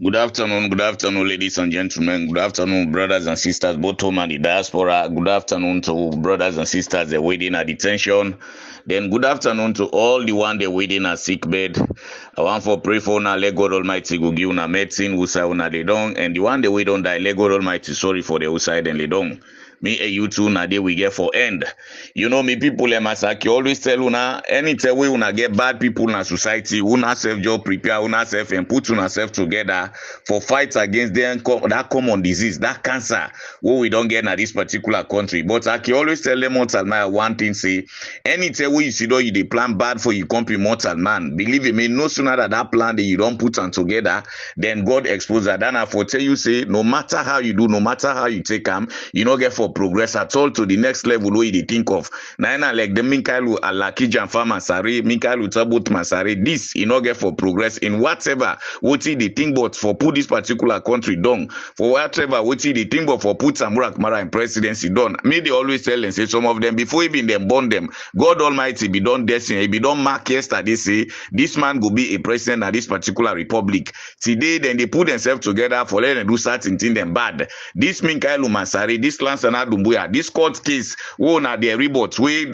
Good afternoon, ladies and gentlemen. Good afternoon, brothers and sisters, both home and the diaspora. Good afternoon to brothers and sisters they're waiting at detention. Then good afternoon to all the one they're waiting at sick bed. I want for pray for una let God Almighty go give una medicine, usa una they don't, and the one they wait on die, let God Almighty sorry for the uside and they don't. Me and you two na day we get for end. You know me people masaki always tell una anytime we una get bad people in a society, una self job prepare, una self and put una self together for fight against that common disease, that cancer, what we don't get in this particular country. But I can always tell them mortal man one thing say, anytime we you see though you they plan bad for you country mortal man. Believe me, no sooner that plan that you don't put on together, then God expose that. Then I for tell you say, no matter how you do, no matter how you take them, you don't get for progress at all to the next level where you think of. Now like the Minkailu Alaki Janfa Masari, Minkailu Tabut Masari, this you not get for progress in whatever what they think but for put this particular country down. For whatever what they think but for put Samurak Mara in presidency done. Me they always tell and say some of them before even them born them, God Almighty be done destiny, be done mark yesterday say this man go be a president of this particular republic. Today then they put themselves together for letting do certain things them bad. This Minkailu Masari, this Lansana Dumbuya, this court case, who na the reports, we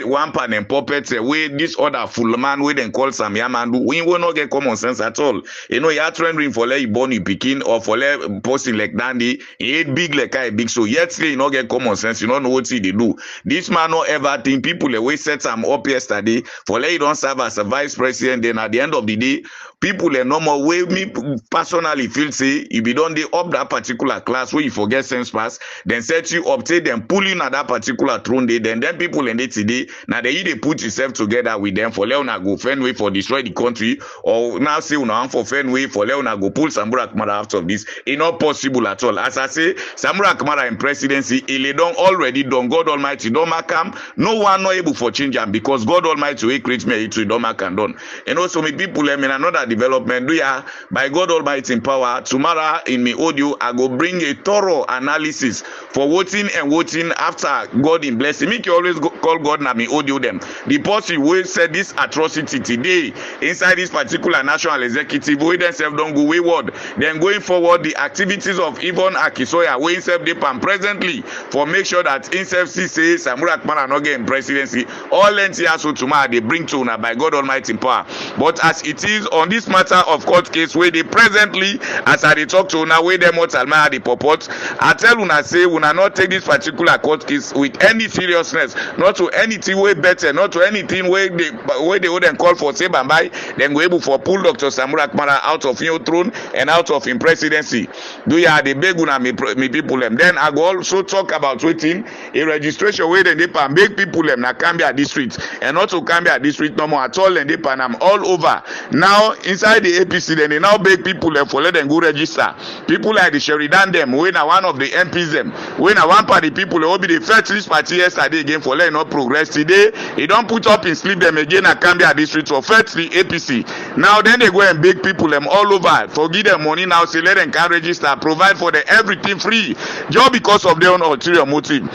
one pan and puppets, we this other full man, we then call some yamandu, we will not get common sense at all. You know, you're trending for let you born you picking or for let posting like dandy, he ain't big like I big, so yet still you not get common sense, you don't know what they do. This man not ever think people the way set some up yesterday for let you don't serve as a vice president, then at the end of the day, people a normal way me personally feel say if you don't up that particular class where you forget sense pass, then set you up, take them pull you at that particular throne day, then people in it today, now they put yourself together with them for Leona go fend way for destroy the country, or now say una for fend way for Leona go pull Samura Kamara out of this. It's not possible at all. As I say, Samura Kamara in presidency, he done already done. God Almighty don't make him. No one not able for change him because God Almighty will create me to don't make him done. And also me people, I mean another development do ya by God Almighty in power. Tomorrow in me audio, I go bring a thorough analysis for voting and voting after God in blessing. Make you always call God na me audio them. The person who said this atrocity today inside this particular national executive, we themselves don't go wayward. Then going forward, the activities of Yvonne Akisoya, we himself they pan presently for make sure that himself say Samura Akmana not get in presidency. All NTR so tomorrow they bring to una by God Almighty in power. But as it is on this matter of court case where they presently, as I talk to una, where them what Alma the purport, I tell una say una not take this particular court case with any seriousness, not to anything way better, not to anything where they wouldn't call for say bye, then go able for pull Dr. Samura Akmara out of your throne and out of his presidency. Do you have the beg una me people them? Then I go also talk about waiting a registration where they pan big people them na Cambia district and not to Cambia district no more at all, and they pan them all over. Now inside the APC then they now beg people them for let them go register. People like the Sheridan them, when one of the MPs them, when one party people will be the first list party yesterday again for letting not progress today. He don't put up in sleep them again at Cambia district for first the APC. Now then they go and beg people them all over for give them money now, say let them can register, provide for them everything free, just because of their own ulterior motive.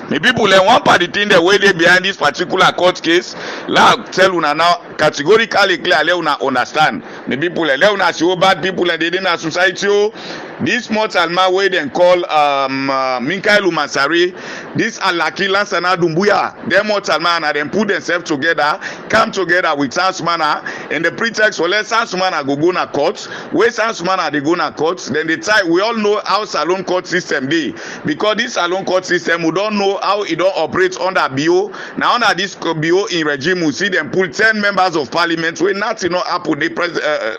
The people and one party thing the way they behind this particular court case, like tell una now categorically clearly una understand. The people and una see bad people and they didn't society. This mortal man way they call Minkailu Masari, this Alaki Lansana Dumbuya, them mortal man and then put themselves together, come together with Sansumana, and the pretext for let Sansumana go na court, where Sansumana they go na court, then they try, we all know how salon court system be, because this salon court system we don't know how it don't operate under BO. Now under this BO in regime, we see them pull 10 members of parliament where nothing not happen, they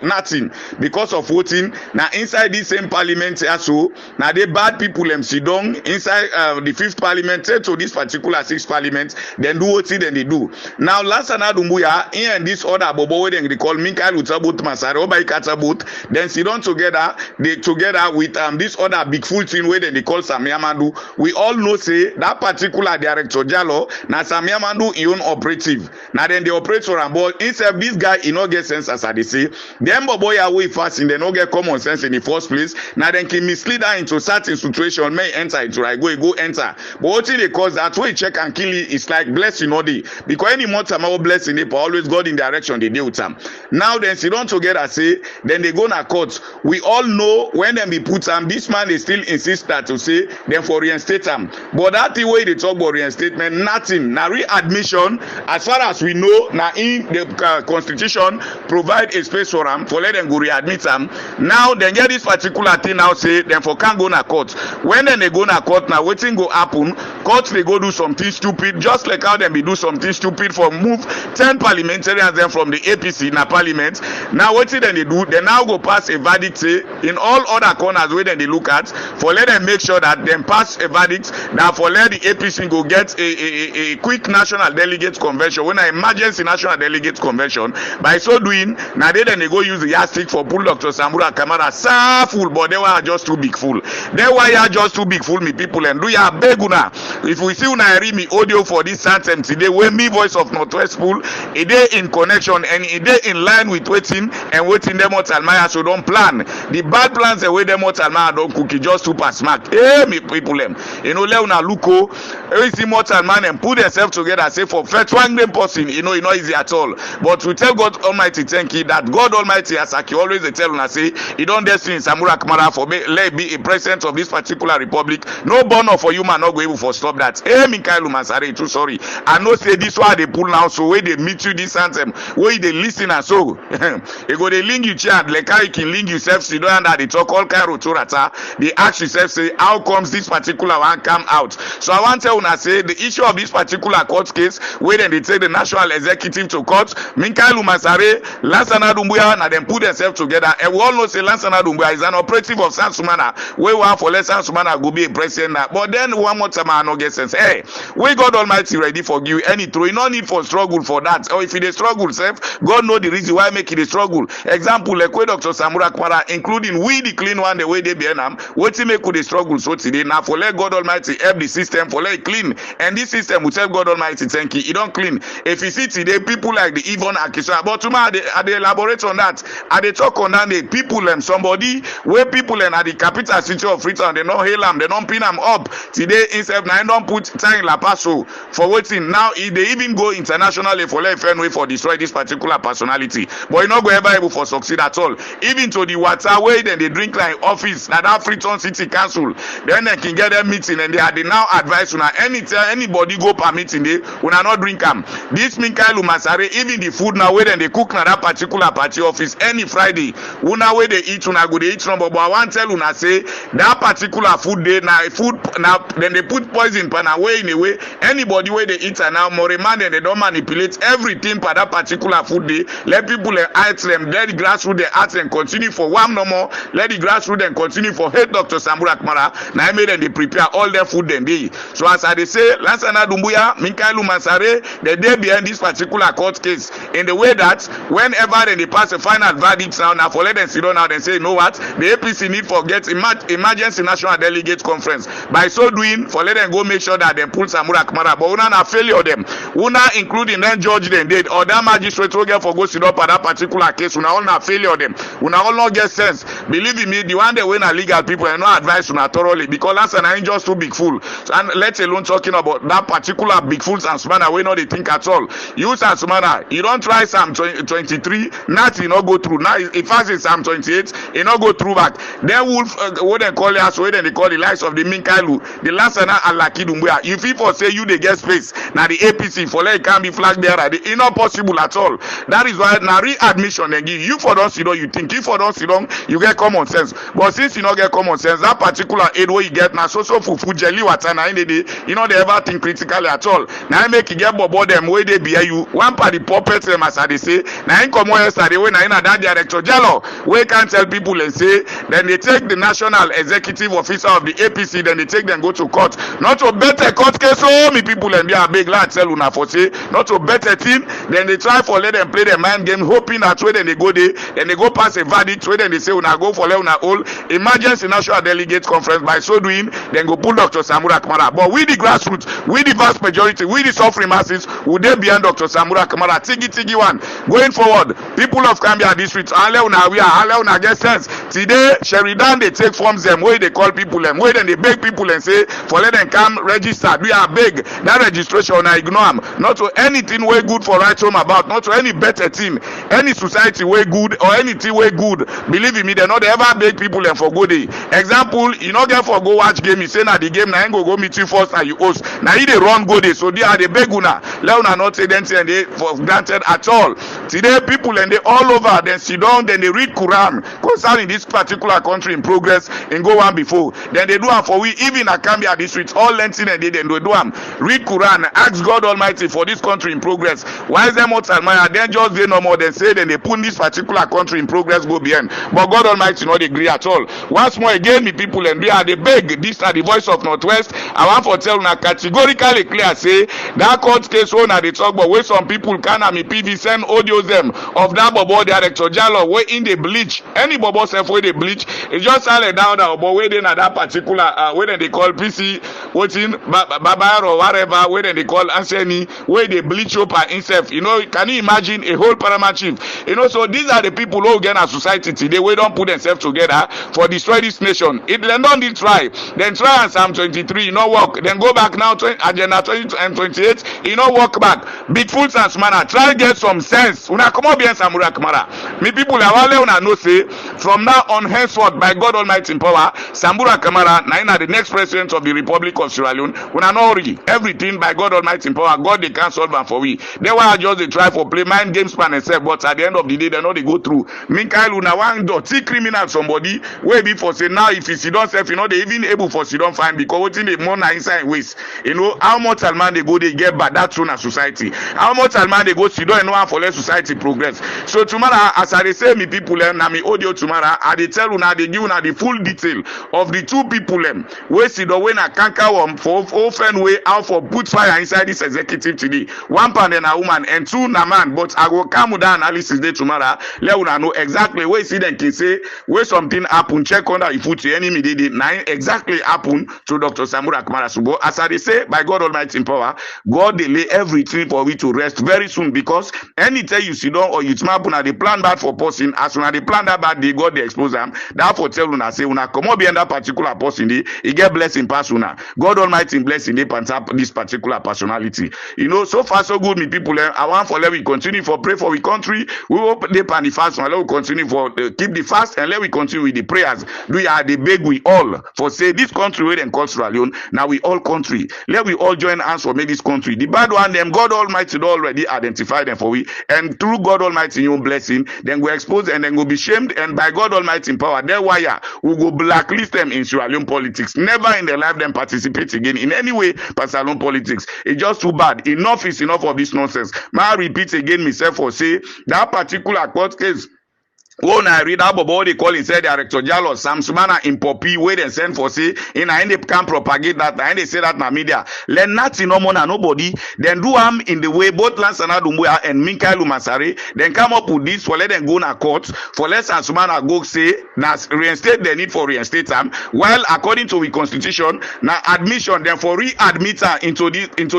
nothing because of voting. Now inside this same parliament also, now they bad people them sit down inside the 5th parliament to this particular 6th parliament, then do what then they do. Now last Dumbuya here and this other bobo where they call Minkailu Tabut Masari Obai Katabut, then sit down together, they together with this other big full thing where they call Sam Yamandu. We all know say that particular director Jalo, now Sam Yamandu own operative. Now then the operator on board, instead this guy he not get sense as I say, Them boy away fasting, they no get common sense in the first place. Now then can mislead her into certain situation, may enter into like go enter. But what they cause that way check and kill it, it's like blessing all day. Because any more time our blessing they always God in direction they deal with them. Now then sit down together say, then they go na court. We all know when them be put them, this man they still insist that to say them for reinstate them. But that the way they talk about reinstatement, nothing. Now readmission, as far as we know, now in the constitution provide a space for them for let them go readmit them. Now then get this particular thing now say them for can't go na court. When then they go na court now, waiting go happen. Court they go do something stupid, just like how them be do something stupid for move 10 parliamentarians then from the APC na parliament. Now what then they do? They now go pass a verdict say in all other corners where then they look at for let them make sure that them pass a verdict that for let the APC go get a quick national delegate convention. When an emergency national delegate convention, by so doing now they then they go use the yardstick for pull Dr. Samura Kamara full, but they were just too big full. They were just too big full me people and do ya beg una. If we see una read me audio for this anthem today, when me voice of Northwest Pool, a day in connection and a day in line with waiting and waiting them out Almaya so don't plan. The bad plans the way them out Almaya don't cook it just super smart. Hey me people them. You know let una luko every see mortal man and put themselves together say for first one them person, you know it's not easy at all. But we tell God Almighty thank you that God Almighty as I always they tell una say he don't destiny Samura Kamara for me let be a president of this particular republic. No bonus for you man not go able for stop that. Hey Mikailu Masare too sorry. I know say this one they pull now so where they meet you this anthem where they listen and so you go they link you chat like how you can link yourself so you don't under they talk all Cairo Torata they ask yourself say how comes this particular one come out. So I want to tell una say the issue of this particular court case where then they take the national executive to court Mikailu Masare Lansana Dumbuya and then put themselves together and we all know say Lansana Dumbuya is an operative of San Sumana where one for less San Sumana go be a president now. But then one more time I no get sense. Hey, we God Almighty ready for you any through. No need for struggle for that. Or if it is struggle, self, God know the reason why make it a struggle. Example, like Dr. Samura Kwara, including we the clean one the way they be them, what to make the struggle so today. Now for let God Almighty help the system for let it clean. And this system will tell God Almighty thank you. It don't clean. If you see today people like the Yvonne Akisha, but tomorrow they elaborate on that. They talk on that the people and somebody where people and at the capital city of Freetown they don't hail them, they don't pin them up. Today instead now don't put time La Paso for waiting. Now if they even go internationally for let way for destroy this particular personality. But you not go ever able for succeed at all. Even to the water way then they drink like office that Freetown City Council. Then they can get a meeting and they now advise una anybody go per meeting they una not drink them. This Mikailu Masare even the food now where then they cook na that particular party office any Friday. Una where they eat una go they eat number but I want tell una say that particular food day now food now then they put poison pan away in a way anybody where they eat and now more man and they don't manipulate everything for that particular food day. Let people ask them let the grassroots they ask and continue for one no more. Let the grassroots then continue for head Dr. Samura Kamara. Now I made them they prepare all their food then they. So as I say Lansana Dumbuya, Mikailu Masare, the day behind this particular court case in the way that whenever then they pass a final verdict now for let them sit down now and say you know what the APC need for get emergency national delegate conference. By so doing for let them go make sure that they pull Samura Kamara but una na failure them. Una including then judge them did or that magistrate will get for go sit up at that particular case una all na failure them. Una all not get sense. Believe in me the one they win a legal people and no advice una thoroughly because that's an ain't just too big fool. So, and let alone talking about that particular big fools and Sumana we know they think at all. You and Sumana you don't try Psalm 23 not you not go through now if I say Psalm 28 you not go through back then wolf what they call it as well then they call the lives of the Minkailu the last and Alaki Dumbuya if people say you they get space now the APC for let it can be flagged there it's not possible at all. That is why now readmission they give you for don't sit down you think if for don't sit down you get common sense but since you not get common sense that particular aid where you get now so fufu jelly water now in the day you know they ever think critically at all now I make you get bobo them where they be you one party puppet them as they say now in come on yesterday when I in that director Jello we can tell people and say then they take the national executive officer of the APC then they take them go to court not to better court case so many people and they are big lad tell una for say not to better team then they try for let them play their mind game hoping that way then they go there then they go pass a verdict way then they say una go go for Leona all emergency national delegate conference. By so doing, then go pull Dr. Samura Kamara. But we the grassroots, we the vast majority, we the suffering masses, would they behind Dr. Samura Kamara? Tigi one. Going forward, people of Gambia district, Leona we are Leona get sense. Today, Sheridan they take forms them where they call people them, where then they beg people and say for let them come register. We are beg that registration I ignore them. Not to anything way good for right home about, not to any better thing, any society way good or anything way good. Believe me, they not ever beg people and for go day. Example, you not get for go watch game, you say na the game, na go meet you first and you host. Now you they run go day, so they are the beg una. Let una not take anything and they for granted at all. Today people and they all over, then sit down, then they read Quran concerning this particular country in progress and go on before. Then they do am for we, even at Gambia district, all lengthen and they then do am. Read Quran, ask God Almighty for this country in progress. Why is them out Almighty? Then just they no more than say then they put this particular country in progress go behind. But God Almighty not agree at all. Once more again, me people and we are the beg. This are the voice of Northwest. I want for tell una categorically clear say that court case owner they talk about where some people can me PV send audios them of that bobo director Jalo where in the bleach. Any bobo self where they bleach, it just silent down that bobo where they na that particular where they call PC waiting Baba or whatever where they call Anseni where they bleach up and himself. You know, can you imagine a whole paramount chief? You know, so these are the people who get a society today. We don't put themselves together for destroy this nation. It then don't need try. Then try and Psalm 23, you know work. Then go back now to agenda 20 and 28, you know work back. Big fools and smana. Try get some sense. Una come up here Samura Kamara. Me people are wale una no say from now on henceforth by God Almighty in power, Samura Kamara na the next president of the Republic of Sierra Leone. Una know everything by God Almighty in power. God they can't solve and for we. They were just they try for play mind games plan and say, but at the end of the day they know they go through. Meanwhile, una one dirty criminal somebody where before say now if you sit down self, you know they even able for sit down fine because what in the money inside waste. You know how much man they go they get bad that's on a society. How much man they go sit down and no one for let society progress. So tomorrow as I say me people na me audio tomorrow I they tell una they give una the full detail of the two people where sit down when a canker one for often way out for put fire inside this executive today. One pan and a woman and two na man, but I will come with that analysis day tomorrow. Let una know exactly where see them can say where something happen. Check on that if put your enemy did it now exactly happen to Dr. Samura Kamara Subo. As I say by God Almighty in power, God delay everything for we to rest very soon because anytime you sit down or you happen at the plan bad for person as soon as the plan that bad they God they expose them. Therefore tell una say una come up behind that particular person he get blessing pass una. God Almighty blessing they pantap this particular personality. You know so far so good me people I want for let we continue for pray for we country. We hope they pan the fast and let we continue for keep the fast and let we continue with the prayers. We are the beg we all for say this country where them call Sierra Leone. Now we all country. Let we all join hands for make this country. The bad one them God Almighty already identify them for we and through God Almighty your blessing then we expose and then go be shamed and by God Almighty in power their wire we go blacklist them in Sierra Leone politics. Never in their life them participate again in any way for Sierra Leone politics. It's just too bad. Enough is enough of this nonsense. May I repeat again myself for say that particular court case. When I read about what they call inside Director Jalo, Sam Sumana in Poppy, where they send for say, in I end up can propagate that, and they say that na media. Let nothing no more nobody, then do in the way both Lansana Dumbuya and Minkai Lumasare, then come up with this for let them go na court, for let Sam Sumana go say, na reinstate the need for reinstate them, while according to the constitution, na admission, then for readmit her into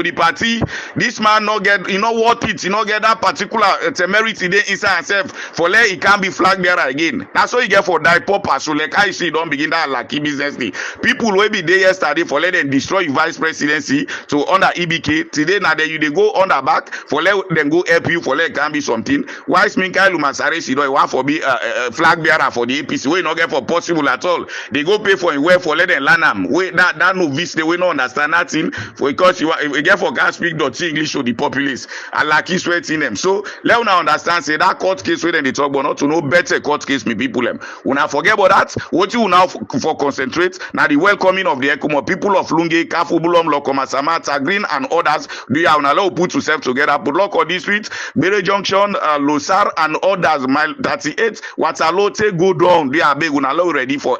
the party, this man not get, you know what it, you know get that particular temerity there inside himself, for let it can be flat there again. That's what you get for die popper. So like I see, don't begin that lucky business thing. People will be there yesterday for let them destroy vice presidency to under EBK. Today now they go on the back for let them go help you for let can be something. Why is Minkai Lumasare you know want for be a flag bearer for the APC? We not get for possible at all. They go pay for where for let them learn them. Wait that no vis they will not understand nothing for because you get for can speak Dutch English to the populace. And like he's sweating them. So let us understand say that court case where they talk about not to know better court case me people them. When I forget about that, what you now for concentrate now the welcoming of the Ekumo people of Lunge, Kafu, Bulom, Lokoma, Samata, Green and others. Do you have now put yourself together? Put Loco District, Bere Junction, Losar and others. Mile 38. Watalote go down. They are big unalo ready for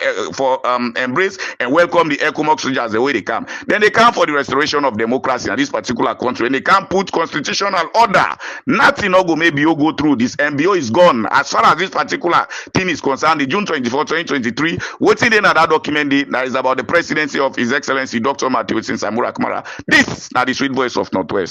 embrace and welcome the Ekumo soldiers the way they come. Then they come for the restoration of democracy in this particular country. And they can't put constitutional order. Nothing no go maybe you go through this. MBO is gone as far as this particular particular thing is concerned, the June 24, 2023, what's in that document that is about the presidency of His Excellency Dr. Matthew Samura Kamara. This is the sweet voice of Northwest.